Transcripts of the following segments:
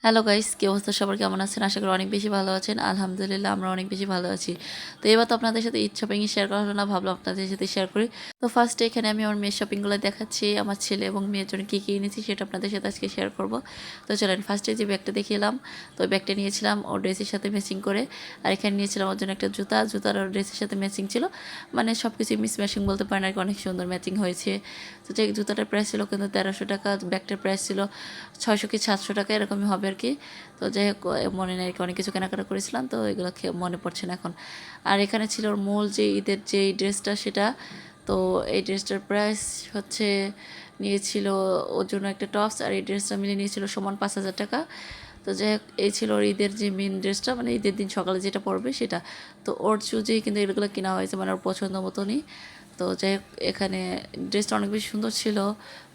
Hello guys, কি অবস্থা? সবার কেমন আছেন? আশা করি অনেক বেশি ভালো আছেন। আলহামদুলিল্লাহ আমরা অনেক বেশি ভালো আছি। তো এবার তো আপনাদের সাথে ঈদ শপিংই শেয়ার করা হলো না, ভাবলাম আপনাদের সাথে শেয়ার করি। তো ফার্স্টে এখানে আমি আমার মেয়ের শপিংগুলো দেখাচ্ছি, আমার ছেলে এবং মেয়ের জন্য কী কী এনেছি সেটা আপনাদের সাথে আজকে শেয়ার করব। তো চলেন, ফার্স্টে যে ব্যাগটা দেখিয়েলাম, তো ব্যাগটা নিয়েছিলাম ওর ড্রেসের সাথে ম্যাচিং করে। আর এখানে নিয়েছিলাম ওর জন্য একটা জুতার ওর ড্রেসের সাথে ম্যাচিং ছিল, মানে সব কিছুই মিস ম্যাচিং বলতে পারেন আর কি, অনেক সুন্দর ম্যাচিং হয়েছে। তো যে জুতাটার প্রাইস ছিল কিন্তু 1300 টাকা, ব্যাগটার প্রাইস ছিল 600 কি 700 টাকা এরকমই হবে আর কি। তো যাই হোক, মনে নেই, অনেক কিছু কেনাকাটা করেছিলাম, তো এগুলো মনে পড়ছে না এখন। আর এখানে ছিল ওর মূল যে ঈদের যে ড্রেসটা সেটা। তো এই ড্রেসটার প্রাইস হচ্ছে নিয়েছিল ওর জন্য একটা টপস আর এই ড্রেসটা মিলে নিয়েছিল সমান 5,000 টাকা। তো যাই হোক, এই ছিল ওর ঈদের যে মেন ড্রেসটা, মানে ঈদের দিন সকালে যেটা পরবে সেটা। তো ওর চুজেই কিন্তু এগুলো কেনা হয়েছে, মানে ওর পছন্দ মতনই। তো যাই হোক, এখানে ড্রেসটা অনেক বেশি সুন্দর ছিল,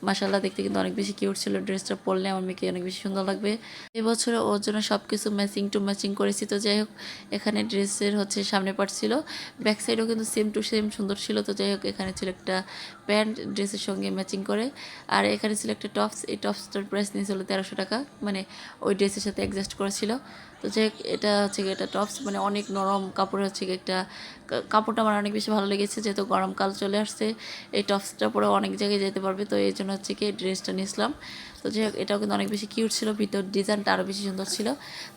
মাশাআল্লাহ, দেখতে কিন্তু অনেক বেশি কিউট ছিল। ড্রেসটা পরলে আমার মেয়েকে অনেক বেশি সুন্দর লাগবে। এবছরে ওর জন্য সব কিছু ম্যাচিং টু ম্যাচিং করেছি। তো যাই হোক, এখানে ড্রেসের হচ্ছে সামনে পার্ট ছিল, ব্যাক সাইডও কিন্তু সেম টু সেম সুন্দর ছিল। তো যাই হোক, এখানে ছিল একটা প্যান্ট ড্রেসের সঙ্গে ম্যাচিং করে, আর এখানে ছিল একটা টপস। এই টপসটার প্রাইস নিয়েছিল 1300 টাকা, মানে ওই ড্রেসের সাথে অ্যাডজাস্ট করা ছিল। তো যাই হোক, এটা হচ্ছে এটা টপস, মানে অনেক নরম কাপড়, হচ্ছে একটা কাপড়টা আমার অনেক বেশি ভালো লেগেছে, যেহেতু গরমকাল চলে আসছে এই টপসটা পরে অনেক জায়গায় যেতে পারবে, তো এই জন্য হচ্ছে কি ড্রেসটা নিয়েছিলাম। তো যাই হোক, এটাও কিন্তু অনেক বেশি কিউট ছিল, ভিতর ডিজাইনটা আরও বেশি সুন্দর ছিল।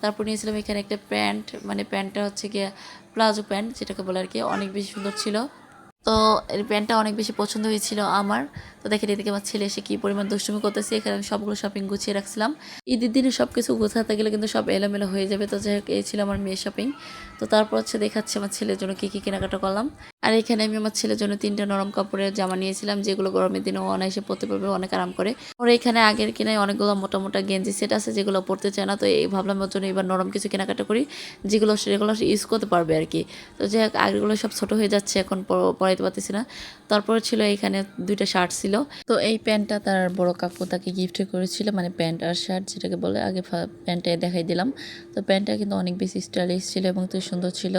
তারপর নিয়েছিলাম এখানে একটা প্যান্ট, মানে প্যান্টটা হচ্ছে গিয়ে প্লাজো প্যান্ট যেটাকে বলে আর কি, অনেক বেশি সুন্দর ছিল। তো এই প্যান্টটা অনেক বেশি পছন্দ হয়েছিল আমার। তো দেখেন এদিকে আমার ছেলে এসে কী পরিমাণ দুষ্টুমি করতেছে, এখানে আমি সবগুলো শপিং গুছিয়ে রাখছিলাম। ঈদের দিনে সব কিছু গোছাতে গেলে কিন্তু সব এলোমেলো হয়ে যাবে। তো যাই হোক, এই ছিল আমার মেয়ের শপিং। তো তারপর হচ্ছে দেখাচ্ছি আমার ছেলের জন্য কী কী কেনাকাটা করলাম। আর এখানে আমি আমার ছেলের জন্য 3টা নরম কাপড়ের জামা নিয়েছিলাম, যেগুলো গরমের দিনে অনায়াসে পরতে পারবে, অনেক আরাম করে। ওর এখানে আগের কিনায় অনেকগুলো মোটা মোটা গেঞ্জি সেট আছে, যেগুলো পরতে চায় না। তো এই ভাবলাম ওর জন্য এবার নরম কিছু কেনাকাটা করি, যেগুলো সেগুলো ইউজ করতে পারবে আর কি। তো যাই হোক, আগেরগুলো সব ছোটো হয়ে যাচ্ছে, এখন পরাইতে পারতেছি না। তারপর ছিল এখানে 2টা শার্ট ছিল। তো এই প্যান্টটা তার বড় কাকু তাকে গিফট করেছিল, মানে প্যান্ট আর শার্ট যেটাকে বলে, আগে প্যান্টটা দেখাই দিলাম। তো প্যান্টটা কিন্তু অনেক বেশি স্টাইলিশ ছিল এবং তো সুন্দর ছিল।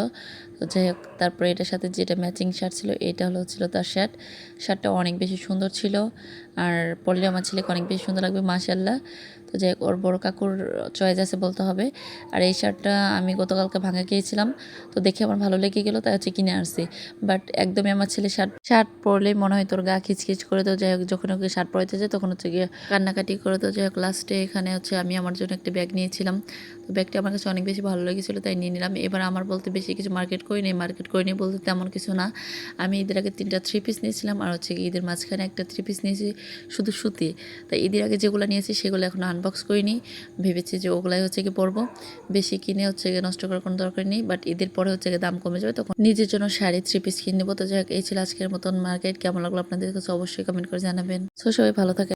তো যাই হোক, তারপরে এটার সাথে যেটা ম্যাচিং শার্ট ছিল এটা ছিল তার শার্টটা অনেক বেশি সুন্দর ছিল, আর পরলে আমার ছেলেকে অনেক বেশি সুন্দর লাগবে মাশাআল্লাহ। তো যাই হোক, ওর বড় কাকুর চয়েস আছে বলতে হবে। আর এই শার্টটা আমি গতকালকে ভাঙা গিয়েছিলাম, তো দেখে আমার ভালো লেগে গেলো, তাই হচ্ছে কিনে আসছি। বাট একদমই আমার ছেলে শার্ট পরলেই মনে হয় তোর গা খিচখিচ করে। তো যাই হোক, যখন ওকে শার্ট পরাইতে যায় তখন হচ্ছে গিয়ে কান্নাকাটি করে। তো যাই হোক, লাস্টে এখানে হচ্ছে আমি আমার জন্য একটা ব্যাগ নিয়েছিলাম। তো ব্যাগটা আমার কাছে অনেক বেশি ভালো লেগেছিলো, তাই নিয়ে নিলাম। এবার আমার বলতে বেশি কিছু মার্কেট করিনি বলতে তেমন কিছু না। আমি ঈদের আগে 3টা 3 পিস নিয়েছিলাম, আর হচ্ছে গিয়ে ঈদের মাঝখানে একটা 3 পিস নিয়েছি শুধু সুতি। তাই ঈদের আগে যেগুলো নিয়েছি সেগুলো এখন আনবক্স করিনি, ভেবেছি যে ওগুলাই হচ্ছে গিয়ে পরবো। বেশি কিনে হচ্ছে গিয়ে নষ্ট করার কোনো দরকার নেই। বাট ঈদের পরে হচ্ছে গিয়ে দাম কমে যাবে, তখন নিজের জন্য শাড়ি 3 পিস কিনে নেবো। তো যাই হোক, এই ছিল আজকের মতন মার্কেট। কেমন লাগলো আপনাদের কাছে অবশ্যই কমেন্ট করে জানাবেন। সো সবাই ভালো থাকে।